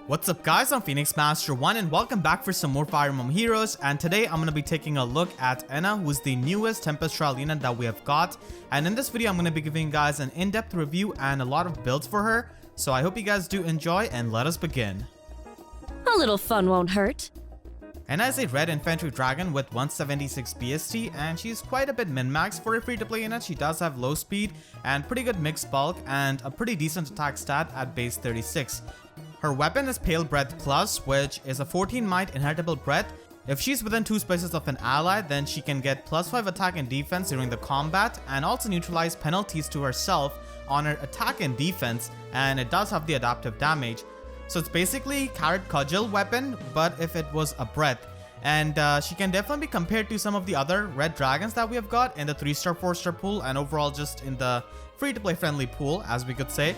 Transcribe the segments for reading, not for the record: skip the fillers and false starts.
What's up guys, I'm Phoenix Master 1 and welcome back for some more Fire Emblem Heroes, and today I'm going to be taking a look at Ena, who's the newest Tempest Trial unit that we have got, and in this video I'm going to be giving you guys an in-depth review and a lot of builds for her, so I hope you guys do enjoy and let us begin. A little fun won't hurt. Ena is a red infantry dragon with 176 BST, and she's quite a bit min-max for a free-to-play unit. She does have low speed and pretty good mixed bulk and a pretty decent attack stat at base 36. Her weapon is Pale Breath Plus, which is a 14 might inheritable breath. If she's within 2 spaces of an ally, then she can get +5 attack and defense during the combat and also neutralize penalties to herself on her attack and defense, and it does have the adaptive damage. So it's basically Carrot Cudgel weapon, but if it was a breath. And she can definitely be compared to some of the other red dragons that we have got in the 3-star, 4-star pool, and overall just in the free-to-play friendly pool, as we could say.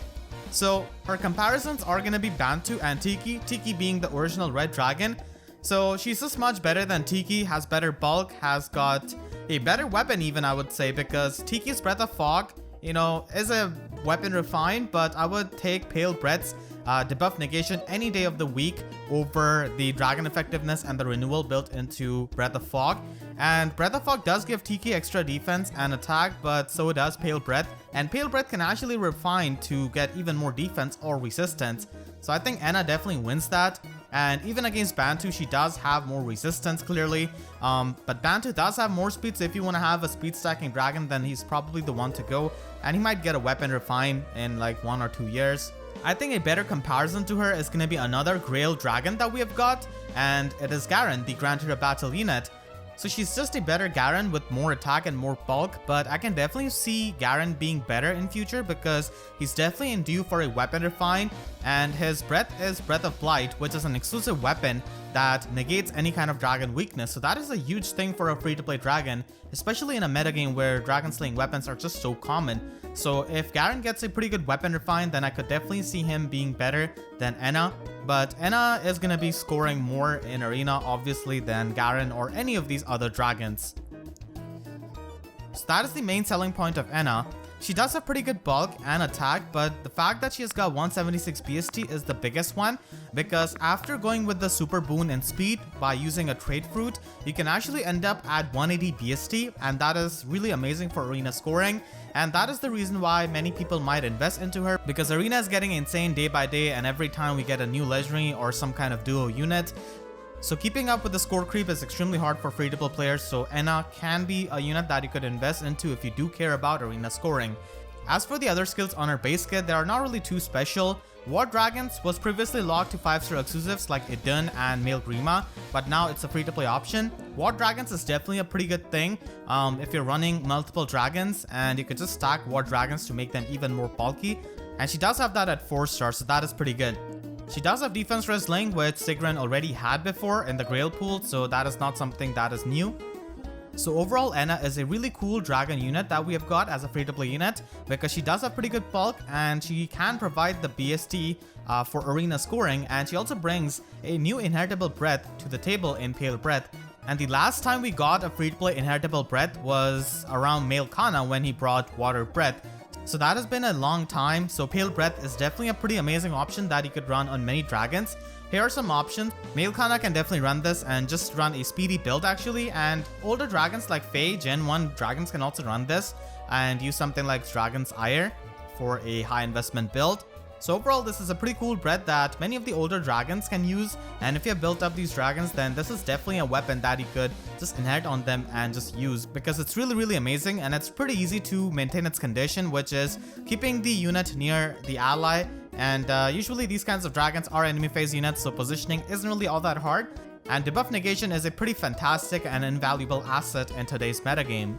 So her comparisons are going to be Bantu and Tiki, Tiki being the original red dragon. So she's just much better than Tiki, has better bulk, has got a better weapon even, I would say, because Tiki's Breath of Fog, you know, is a weapon refined, but I would take Pale Breath's debuff negation any day of the week over the dragon effectiveness and the renewal built into Breath of Fog. And Breath of Fog does give Tiki extra defense and attack, but so does Pale Breath, and Pale Breath can actually refine to get even more defense or resistance. So I think Ena definitely wins that. And even against Bantu, she does have more resistance clearly, but Bantu does have more speed, so if you want to have a speed stacking dragon, then he's probably the one to go, and he might get a weapon refine in like 1 or 2 years. I think a better comparison to her is going to be another Grail dragon that we have got, and it is Garen, the Grant Hero Battle unit. So she's just a better Garen with more attack and more bulk, but I can definitely see Garen being better in future because he's definitely in due for a weapon refine, and his breath is Breath of Blight, which is an exclusive weapon that negates any kind of dragon weakness. So that is a huge thing for a free-to-play dragon, especially in a metagame where dragon slaying weapons are just so common. So if Garen gets a pretty good weapon refine, then I could definitely see him being better than Ena. But Ena is going to be scoring more in Arena, obviously, than Garen or any of these other dragons. So that is the main selling point of Ena. She does have pretty good bulk and attack, but the fact that she has got 176 BST is the biggest one, because after going with the super boon in speed by using a trait fruit, you can actually end up at 180 BST, and that is really amazing for Arena scoring. And that is the reason why many people might invest into her, because Arena is getting insane day by day, and every time we get a new legendary or some kind of duo unit. So keeping up with the score creep is extremely hard for free-to-play players, so Ena can be a unit that you could invest into if you do care about Arena scoring. As for the other skills on her base kit, they are not really too special. War Dragons was previously locked to 5-star exclusives like Idun and Male Grima, but now it's a free-to-play option. War Dragons is definitely a pretty good thing if you're running multiple dragons, and you could just stack War Dragons to make them even more bulky. And she does have that at 4-star, so that is pretty good. She does have defense wrestling, which Sigrun already had before in the Grail pool, so that is not something that is new. So overall, Ena is a really cool dragon unit that we have got as a free-to-play unit, because she does have pretty good bulk and she can provide the BST for Arena scoring, and she also brings a new inheritable breath to the table in Pale Breath. And the last time we got a free-to-play inheritable breath was around Male Kana when he brought Water Breath. So that has been a long time, so Pale Breath is definitely a pretty amazing option that you could run on many dragons. Here are some options. Male Kana can definitely run this and just run a speedy build actually, and older dragons like Fae Gen 1 dragons can also run this and use something like Dragon's Ire for a high investment build. So overall, this is a pretty cool breath that many of the older dragons can use, and if you have built up these dragons, then this is definitely a weapon that you could just inherit on them and just use, because it's really amazing, and it's pretty easy to maintain its condition, which is keeping the unit near the ally. And usually these kinds of dragons are enemy phase units, so positioning isn't really all that hard, and debuff negation is a pretty fantastic and invaluable asset in today's metagame.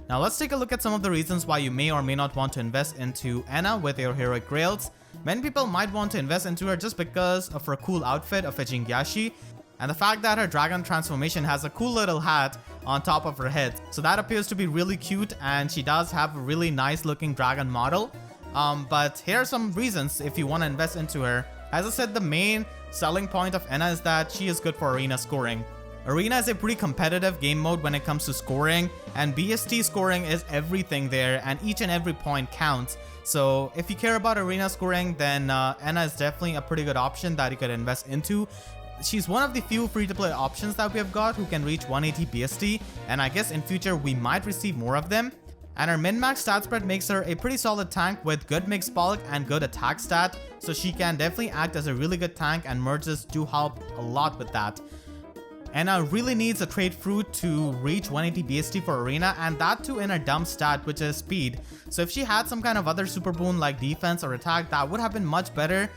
Now let's take a look at some of the reasons why you may or may not want to invest into Ena with your Heroic Grails. Many people might want to invest into her just because of her cool outfit of a Jingyashi, and the fact that her dragon transformation has a cool little hat on top of her head. So that appears to be really cute, and she does have a really nice looking dragon model. But here are some reasons if you want to invest into her. As I said, the main selling point of Ena is that she is good for Arena scoring. Arena is a pretty competitive game mode when it comes to scoring, and BST scoring is everything there, and each and every point counts. So if you care about Arena scoring, then Ena is definitely a pretty good option that you could invest into. She's one of the few free-to-play options that we have got who can reach 180 BST, and I guess in future we might receive more of them. And her min-max stat spread makes her a pretty solid tank with good mixed bulk and good attack stat, so she can definitely act as a really good tank, and merges do help a lot with that. Ena really needs a trade fruit to reach 180 BST for Arena, and that too in her dumb stat, which is speed. So if she had some kind of other super boon like defense or attack, that would have been much better.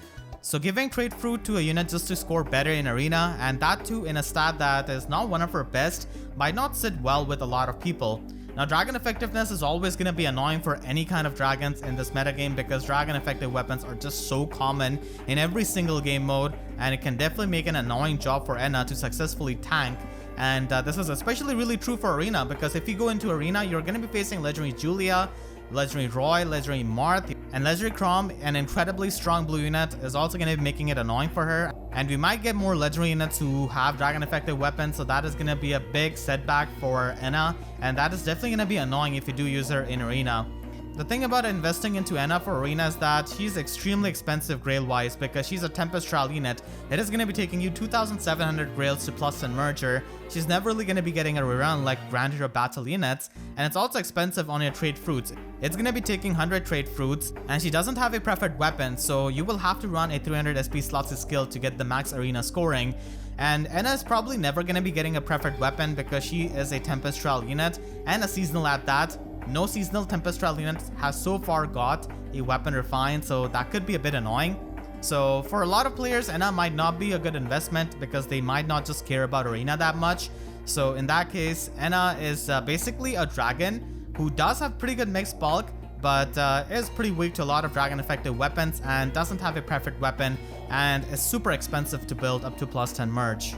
So giving trade fruit to a unit just to score better in Arena, and that too in a stat that is not one of her best, might not sit well with a lot of people. Now, dragon effectiveness is always going to be annoying for any kind of dragons in this metagame, because dragon effective weapons are just so common in every single game mode, and it can definitely make an annoying job for Ena to successfully tank. And this is especially really true for Arena, because if you go into Arena, you're going to be facing Legendary Julia, Legendary Roy, Legendary Marth, and Legendary Chrom. An incredibly strong blue unit is also going to be making it annoying for her. And we might get more Legendary units who have dragon effective weapons, so that is going to be a big setback for Ena, and that is definitely going to be annoying if you do use her in Arena. The thing about investing into Ena for Arena is that she's extremely expensive grail wise, because she's a Tempest Trial unit. It is going to be taking you 2,700 grails to plus and merger. She's never really going to be getting a rerun like Grand Hero Battle units, and it's also expensive on your trade fruits. It's going to be taking 100 trade fruits, and she doesn't have a preferred weapon, so you will have to run a 300 SP slots skill to get the max Arena scoring. And Ena is probably never going to be getting a preferred weapon because she is a Tempest Trial unit, and a seasonal at that. No seasonal Tempest Trial unit has so far got a weapon refined, so that could be a bit annoying. So for a lot of players, Ena might not be a good investment because they might not just care about Arena that much. So in that case, Ena is basically a dragon who does have pretty good mixed bulk, but is pretty weak to a lot of dragon effective weapons and doesn't have a preferred weapon, and is super expensive to build up to plus 10 merge.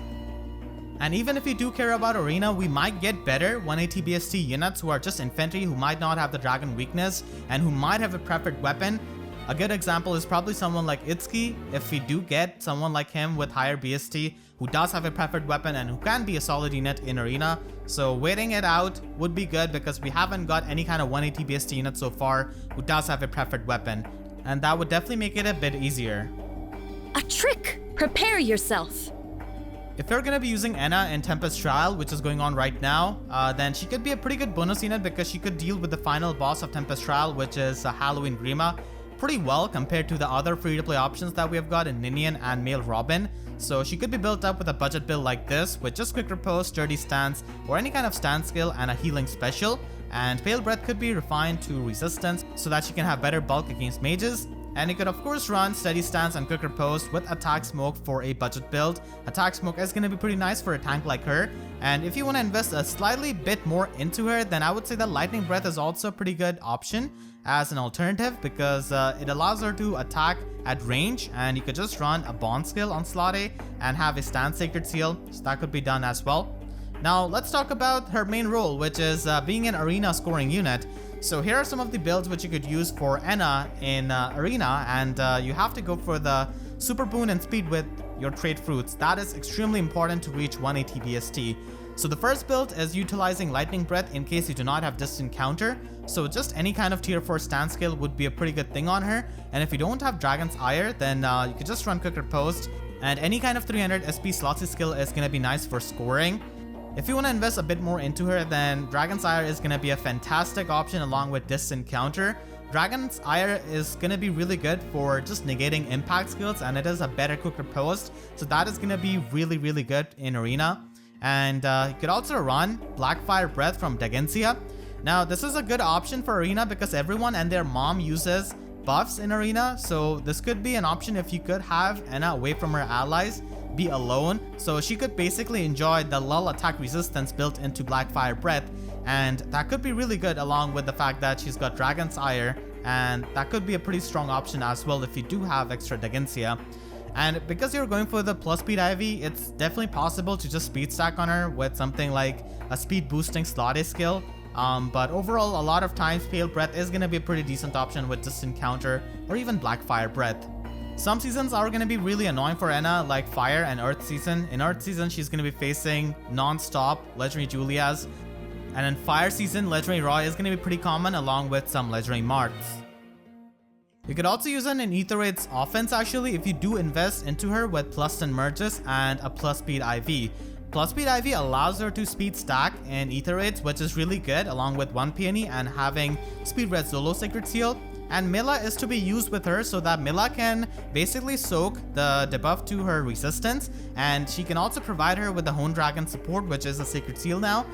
And even if you do care about Arena, we might get better 180 BST units who are just infantry, who might not have the dragon weakness and who might have a preferred weapon. A good example is probably someone like Itsuki. If we do get someone like him with higher BST who does have a preferred weapon and who can be a solid unit in Arena. So waiting it out would be good because we haven't got any kind of 180 BST unit so far who does have a preferred weapon, and that would definitely make it a bit easier. A trick! Prepare yourself! If you're going to be using Ena in Tempest Trial, which is going on right now, then she could be a pretty good bonus unit because she could deal with the final boss of Tempest Trial, which is Halloween Ena, pretty well compared to the other free-to-play options that we have got in Ninian and Male Robin. So she could be built up with a budget build like this, with just quick riposte, sturdy stance, or any kind of stance skill and a healing special. And Pale Breath could be refined to resistance so that she can have better bulk against mages. And you could of course run steady stance and quick riposte with attack smoke for a budget build. Attack smoke is going to be pretty nice for a tank like her. And if you want to invest a slightly bit more into her, then I would say that lightning breath is also a pretty good option as an alternative, because it allows her to attack at range, and you could just run a bond skill on slot A and have a stance sacred seal, so that could be done as well. Now let's talk about her main role, which is being an Arena scoring unit. So here are some of the builds which you could use for Ena in Arena, and you have to go for the super boon and speed with your trade fruits. That is extremely important to reach 180 BST. So the first build is utilizing lightning breath in case you do not have distant counter. So just any kind of tier 4 stance skill would be a pretty good thing on her. And if you don't have Dragon's Ire, then you could just run quick riposte, and any kind of 300 SP slotsy skill is going to be nice for scoring. If you want to invest a bit more into her, then Dragon's Ire is going to be a fantastic option along with distant counter. Dragon's Ire is going to be really good for just negating impact skills, and it is a better quick riposte, so that is going to be really good in Arena. And you could also run Blackfire Breath from Dagensia. Now this is a good option for Arena because everyone and their mom uses buffs in Arena, so this could be an option if you could have Ena away from her allies, be alone, so she could basically enjoy the lull attack resistance built into Blackfire Breath, and that could be really good along with the fact that she's got Dragon's Ire, and that could be a pretty strong option as well if you do have extra Dagensia. And because you're going for the plus speed IV, it's definitely possible to just speed stack on her with something like a speed boosting slot A skill. But overall, a lot of times Pale Breath is going to be a pretty decent option with distant counter or even Blackfire Breath. Some seasons are going to be really annoying for Ena, like Fire and Earth season. In Earth season, she's going to be facing non-stop Legendary Julias. And in Fire season, Legendary Roy is going to be pretty common along with some Legendary Marts. You could also use her in Ether Raid's offense actually if you do invest into her with plus 10 merges and a plus speed IV. Plus speed IV allows her to speed stack in Ether Raids, which is really good along with 1 peony and having speed red Zolo Sacred Seal. And Mila is to be used with her so that Mila can basically soak the debuff to her resistance, and she can also provide her with the Hone Dragon support, which is a Sacred Seal now.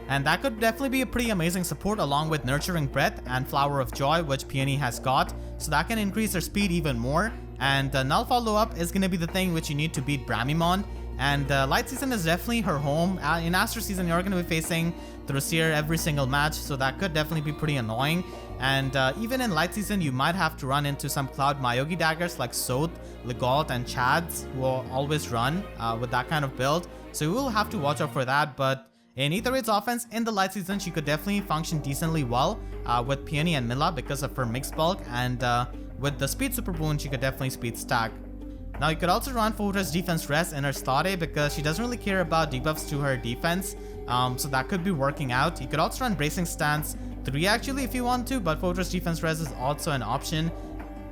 And that could definitely be a pretty amazing support along with Nurturing Breath and Flower of Joy, which Peony has got, so that can increase her speed even more. And the Null follow-up is going to be the thing which you need to beat Bramimon. And Light Season is definitely her home. In Astro Season, you're going to be facing Throssier every single match, so that could definitely be pretty annoying. And even in Light Season, you might have to run into some Cloud Mayogi daggers like Soth, Legault, and Chads, who will always run with that kind of build. So you will have to watch out for that, but in Ether Raid's offense, in the Light Season, she could definitely function decently well with Peony and Mila because of her mixed bulk, and with the Speed Super Boon, she could definitely speed stack. Now you could also run Fortress Defense Rest in her Stade because she doesn't really care about debuffs to her defense, so that could be working out. You could also run Bracing Stance 3 actually if you want to, but Fortress Defense Rest is also an option.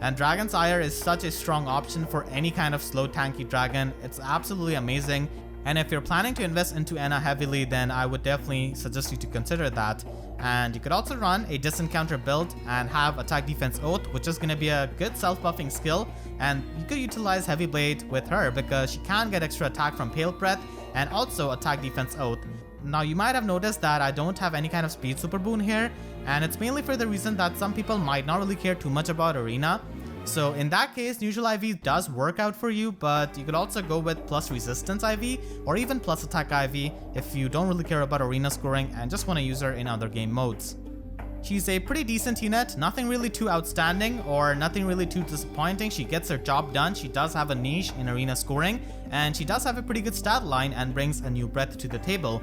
And Dragon's Ire is such a strong option for any kind of slow tanky dragon. It's absolutely amazing. And if you're planning to invest into Ena heavily, then I would definitely suggest you to consider that. And you could also run a distant counter build and have Attack Defense Oath, which is going to be a good self-buffing skill. And you could utilize Heavy Blade with her because she can get extra attack from Pale Breath and also Attack Defense Oath. Now you might have noticed that I don't have any kind of Speed Super Boon here, and it's mainly for the reason that some people might not really care too much about Arena. So in that case, Neutral IV does work out for you, but you could also go with plus Resistance IV or even plus Attack IV if you don't really care about Arena scoring and just want to use her in other game modes. She's a pretty decent unit, nothing really too outstanding or nothing really too disappointing. She gets her job done, she does have a niche in Arena scoring, and she does have a pretty good stat line and brings a new breadth to the table.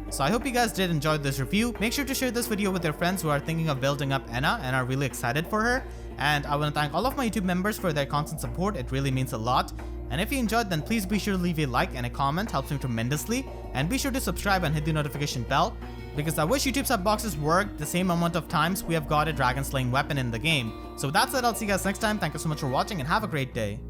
So I hope you guys did enjoy this review. Make sure to share this video with your friends who are thinking of building up Ena and are really excited for her. And I want to thank all of my YouTube members for their constant support, it really means a lot. And if you enjoyed, then please be sure to leave a like and a comment, helps me tremendously. And be sure to subscribe and hit the notification bell, because I wish YouTube sub boxes worked the same amount of times we have got a dragon slaying weapon in the game. So with that said, I'll see you guys next time. Thank you so much for watching and have a great day.